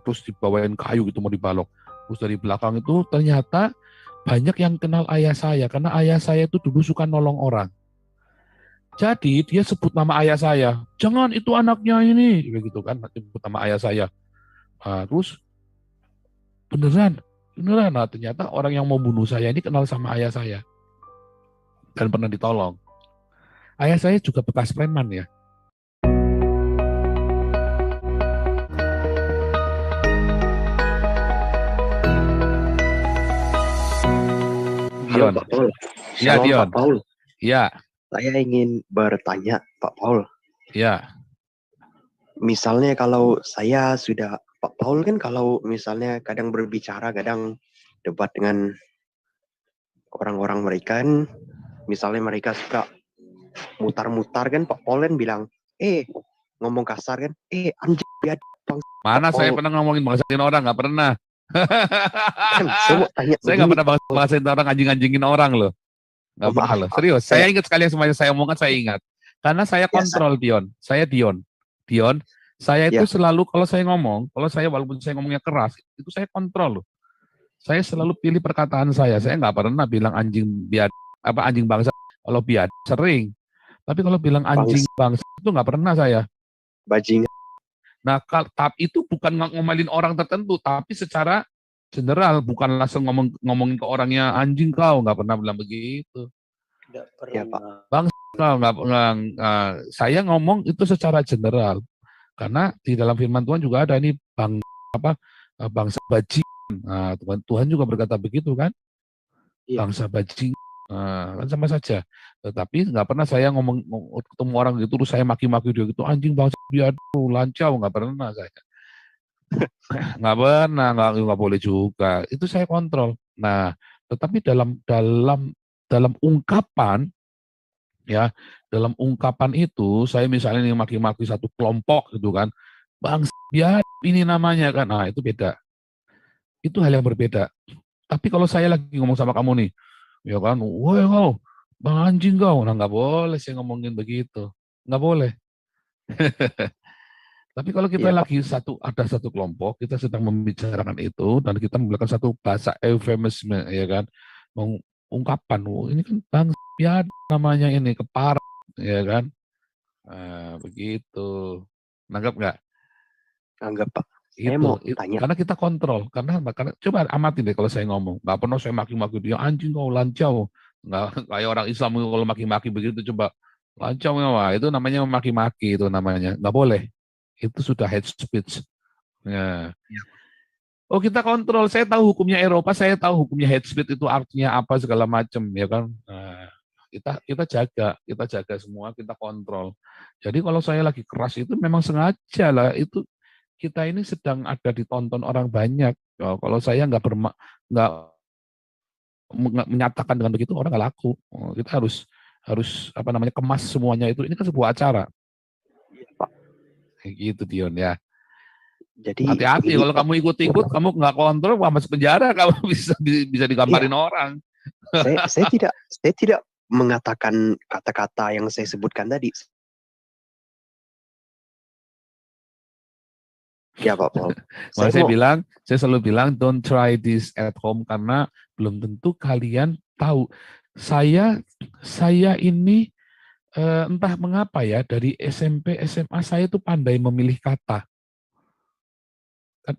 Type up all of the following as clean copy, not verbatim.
terus dibawain kayu gitu mau dibalok. Terus dari belakang itu ternyata banyak yang kenal ayah saya karena ayah saya itu dulu suka nolong orang. Jadi dia sebut nama ayah saya, jangan itu anaknya ini, begitu kan, sebut nama ayah saya. Nah, terus beneran, beneran. Nah, ternyata orang yang mau bunuh saya ini kenal sama ayah saya dan pernah ditolong. Ayah saya juga bekas preman ya. Halo Dion, Pak Paul. ya Shalom Dion, Pak Paul. ya, Saya ingin bertanya Pak Paul. ya, Misalnya kalau saya sudah Pak Paul kan kalau misalnya kadang berbicara, kadang debat dengan orang-orang mereka kan, misalnya mereka suka mutar-mutar kan Pak Paul kan bilang, ngomong kasar kan, anjing biad bang. Pak mana saya Paul pernah ngomongin bangsain orang, nggak pernah. kan saya mau tanya Saya nggak begini, pernah bangsain orang, anjing-anjingin orang loh. Nggak pernah maaf loh, Pak, serius. Saya saya ingat sekali yang semuanya saya omongkan, saya ingat. Karena saya ya, kontrol, Dion. Saya Dion. Dion, saya itu ya selalu, kalau saya ngomong, kalau saya walaupun saya ngomongnya keras, itu saya kontrol loh. Saya selalu pilih perkataan saya. Saya nggak pernah bilang anjing biad, apa anjing bangsa. Kalau biad, sering. Tapi kalau bilang bang anjing bangsa, itu nggak pernah saya. bajingan. Nah, tapi itu bukan ngomelin orang tertentu, tapi secara general, bukan langsung ngomongin ke orangnya anjing kau, nggak pernah bilang begitu. Tidak Ya Pak, pernah. Bang, saya ngomong itu secara general, karena di dalam firman Tuhan juga ada ini bangsa bajingan. Nah, Tuhan juga berkata begitu kan, iya. bangsa bajingan. Kan sama saja. Tetapi nggak pernah saya ketemu orang gitu, terus saya maki-maki dia gitu, anjing bangsa biadu, lancau, nggak pernah saya. Nggak pernah, nggak boleh juga. Itu saya kontrol. Nah, tetapi dalam ungkapan, ya, dalam ungkapan itu, saya misalnya nih maki-maki satu kelompok gitu kan, bang biar ini namanya kan, nah itu beda. Itu hal yang berbeda. Tapi kalau saya lagi ngomong sama kamu nih, ya kan, woi kau, bang anjing kau, nah nggak boleh saya ngomongin begitu, nggak boleh. Tapi kalau kita Iya Pak, lagi ada satu kelompok, kita sedang membicarakan itu, dan kita menggunakan satu bahasa eufemisme, ya kan, ungkapan, ini kan bang ya namanya ini kepar, ya kan, begitu, nanggap nggak? anggap Pak. Saya mau tanya. Karena kita kontrol, karena coba amatin deh kalau saya ngomong, nggak pernah saya maki-maki dia anjing kau lancau, nggak kayak orang Islam kalau maki-maki begitu coba lancau, wah, itu namanya maki-maki, itu namanya nggak boleh. Itu sudah hate speech. Ya. Iya. Oh kita kontrol, saya tahu hukumnya Eropa, saya tahu hukumnya hate speech itu artinya apa segala macam, ya kan. Nah, kita jaga semua, kita kontrol. Jadi kalau saya lagi keras itu memang sengaja lah, itu kita ini sedang ada ditonton orang banyak. Oh, kalau saya nggak menyatakan dengan begitu orang nggak laku. Oh, kita harus harus apa namanya kemas semuanya itu. Ini kan sebuah acara. Iya Pak. Kayak gitu Dion ya. Jadi Hati-hati begini kalau Pak, kamu ikut-ikut, kamu nggak kontrol, masuk penjara, kamu bisa digambarin iya, orang. saya tidak mengatakan kata-kata yang saya sebutkan tadi. Ya Pak Paul. Saya selalu bilang, don't try this at home karena belum tentu kalian tahu. Saya ini entah mengapa ya dari SMP SMA saya itu pandai memilih kata.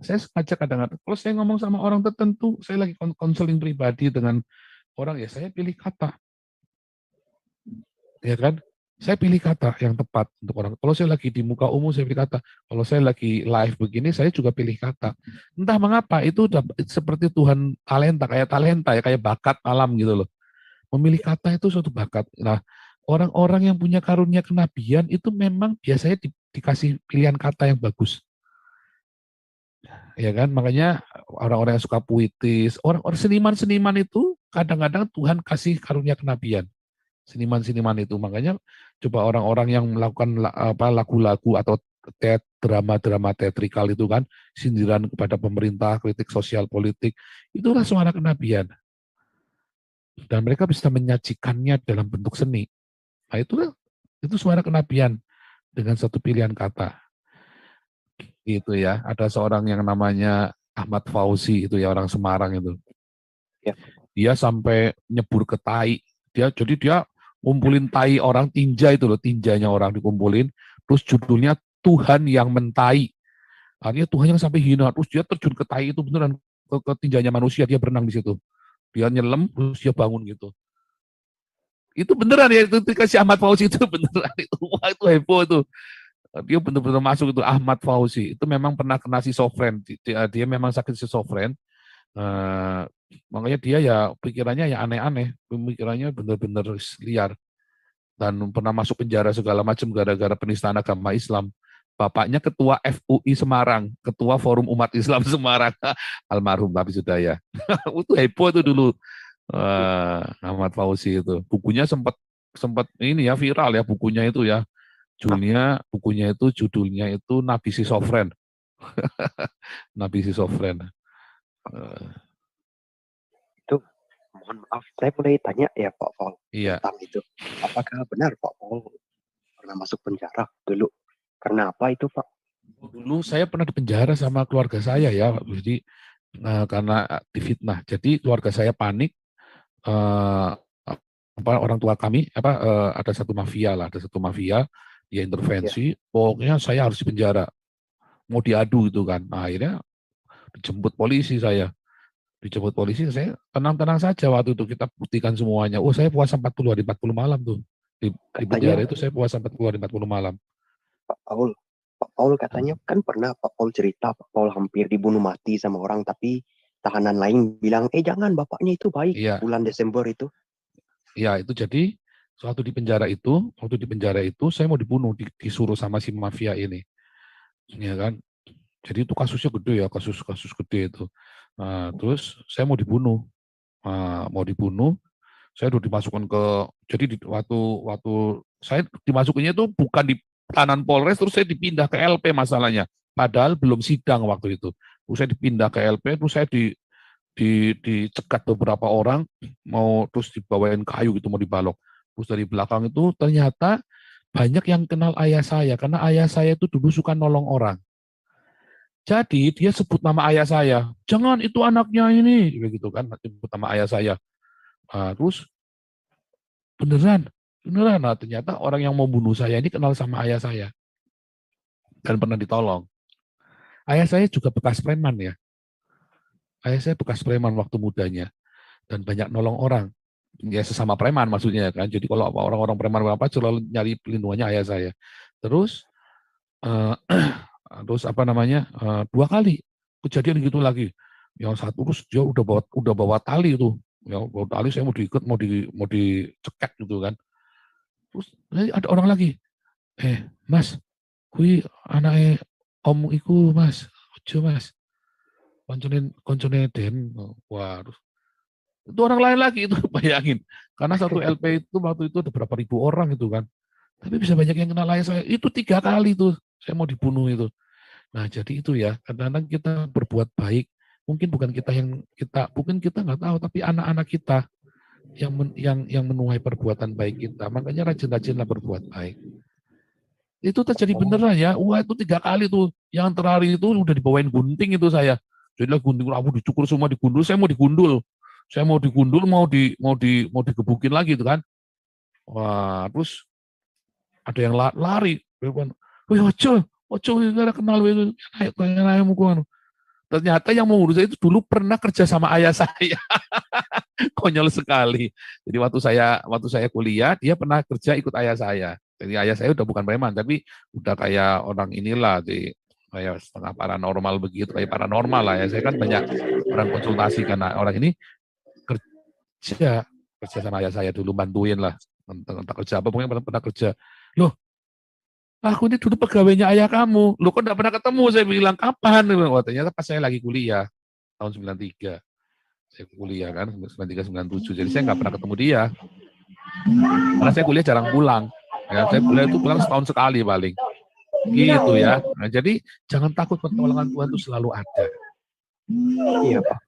Saya sengaja kadang-kadang kalau saya ngomong sama orang tertentu, saya lagi konseling pribadi dengan orang ya saya pilih kata, ya kan? Saya pilih kata yang tepat untuk orang. Kalau saya lagi di muka umum, saya pilih kata. Kalau saya lagi live begini, saya juga pilih kata. Entah mengapa, itu seperti Tuhan talenta ya, kayak bakat alam gitu loh. Memilih kata itu suatu bakat. Nah, orang-orang yang punya karunia kenabian itu memang biasanya dikasih pilihan kata yang bagus. Ya kan, makanya orang-orang yang suka puitis, orang-orang seniman-seniman itu kadang-kadang Tuhan kasih karunia kenabian. Seniman-seniman itu, makanya coba orang-orang yang melakukan lagu-lagu atau drama-drama teatrikal itu kan, sindiran kepada pemerintah, kritik sosial politik, itulah suara kenabian. Dan mereka bisa menyajikannya dalam bentuk seni. Nah itu suara kenabian dengan satu pilihan kata. itu ya, ada seorang yang namanya Ahmad Fauzi itu ya, orang Semarang itu. Ya. Dia sampai nyebur ke tai. Jadi dia ngumpulin tai orang, tinja itu loh, tinjanya orang dikumpulin, terus judulnya Tuhan yang mentai. Artinya Tuhan yang sampai hina, terus dia terjun ke tai itu beneran ke tinjanya manusia, dia berenang di situ. Dia nyelam, terus dia bangun gitu. Itu beneran ya, itu dikasih Ahmad Fauzi itu beneran itu. Wah, itu heboh itu. Dia benar-benar masuk itu Ahmad Fauzi. Itu memang pernah kena schizofren. Dia memang sakit schizofren. Makanya dia ya pikirannya ya aneh-aneh. Pemikirannya benar-benar liar. Dan pernah masuk penjara segala macam gara-gara penistaan agama Islam. Bapaknya ketua FUI Semarang, ketua Forum Umat Islam Semarang, almarhum tapi sudah ya. Itu heboh itu dulu. Ahmad Fauzi itu. Bukunya sempat sempat ini ya viral ya bukunya itu ya. Judulnya itu Nabi Schizofren. Nabi Schizofren. Itu mohon maaf, saya boleh tanya ya Pak Paul Iya. tentang itu. Apakah benar Pak Paul pernah masuk penjara dulu? Karena apa itu Pak? Dulu saya pernah dipenjara sama keluarga saya ya, jadi karena difitnah. Jadi keluarga saya panik. Orang tua kami ada satu mafia dia intervensi. Pokoknya saya harus dipenjara. Mau diadu itu kan. Nah, akhirnya dijemput polisi saya. Saya tenang-tenang saja waktu itu kita buktikan semuanya. Oh, saya puasa 40 hari 40 malam tuh. Di penjara itu saya puasa 40 hari 40 malam. Pak Paul katanya kan pernah Pak Paul cerita Pak Paul hampir dibunuh mati sama orang, tapi tahanan lain bilang, jangan, bapaknya itu baik. Iya. Bulan Desember itu. Ya, itu jadi waktu di penjara itu saya mau dibunuh, disuruh sama si mafia ini. Ya kan? Jadi itu kasusnya gede ya, kasus gede itu. Nah, terus saya mau dibunuh. Saya udah dimasukkan jadi waktu saya dimasukinnya itu bukan di tahanan Polres, terus saya dipindah ke LP masalahnya. Padahal belum sidang waktu itu. Terus saya dipindah ke LP, terus saya dicegat beberapa orang, mau terus dibawain kayu gitu, mau dibalok. Terus dari belakang itu ternyata banyak yang kenal ayah saya, karena ayah saya itu dulu suka nolong orang. Jadi dia sebut nama ayah saya, jangan itu anaknya ini, begitu kan, sebut nama ayah saya. Terus beneran, nah ternyata orang yang mau bunuh saya ini kenal sama ayah saya dan pernah ditolong. Ayah saya juga bekas preman ya. Ayah saya bekas preman waktu mudanya dan banyak nolong orang. Ya sesama preman maksudnya kan. Jadi kalau orang-orang preman apa selalu nyari pelindungannya ayah saya. Terus terus dua kali kejadian gitu lagi. Yang satu terus dia udah bawa tali itu. Ya, bawa tali saya mau diikat, mau dicekek gitu kan. Terus ada orang lagi. Mas, kui anaknya om iku Mas, ojo Mas. Koncone Den. Wah, itu orang lain lagi itu bayangin. Karena satu LP itu waktu itu ada berapa ribu orang itu kan. Tapi bisa banyak yang kenal ayah saya. Itu 3 kali tuh saya mau dibunuh itu. Nah, jadi itu ya, kadang-kadang kita berbuat baik, mungkin bukan kita nggak tahu, tapi anak-anak kita yang menuai perbuatan baik kita. Makanya rajin-rajinlah berbuat baik. Itu terjadi beneran ya. Wah, itu 3 kali tuh. Yang terakhir itu udah dibawain gunting itu saya. Jadi lah gunting aku dicukur semua, digundul, saya mau digundul. Saya mau digundul, mau digebukin lagi itu kan. Wah, terus ada yang lari. Wih, ojo, gara kenal, ayo mukul. Ternyata yang mengurus saya itu dulu pernah kerja sama ayah saya. Konyol sekali. Jadi waktu saya kuliah, dia pernah kerja ikut ayah saya. Jadi ayah saya udah bukan preman, tapi udah kayak orang inilah, kayak setengah paranormal begitu, kayak paranormal lah ya. Saya kan banyak orang konsultasi karena orang ini kerja sama ayah saya dulu, bantuin lah. Entah kerja apa, pokoknya pernah kerja. Loh, aku ini dulu pegawainya ayah kamu. Loh, kok enggak pernah ketemu? Saya bilang, kapan? Oh, ternyata pas saya lagi kuliah, tahun 93. Saya kuliah kan, 93, 97. Jadi saya nggak pernah ketemu dia. Karena saya kuliah jarang pulang. Ya, saya kuliah itu pulang setahun sekali paling. Gitu ya. Nah, jadi jangan takut, pertolongan Tuhan itu selalu ada. Iya Pak.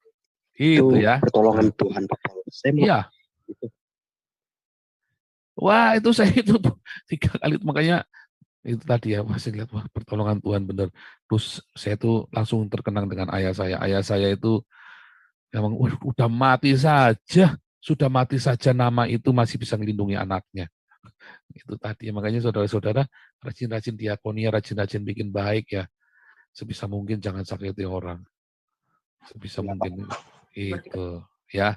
Itu ya. Pertolongan Tuhan Pak. Iya. Wah, itu saya itu 3 kali, makanya itu tadi ya, masih lihat wah pertolongan Tuhan bener. Terus saya tuh langsung terkenang dengan ayah saya. Ayah saya itu memang udah mati saja, sudah mati saja nama itu masih bisa melindungi anaknya. Itu tadi, makanya saudara-saudara rajin-rajin diakonia, rajin-rajin bikin baik ya. Sebisa mungkin jangan sakiti orang. Sebisa Ya, Pak. mungkin itu ya.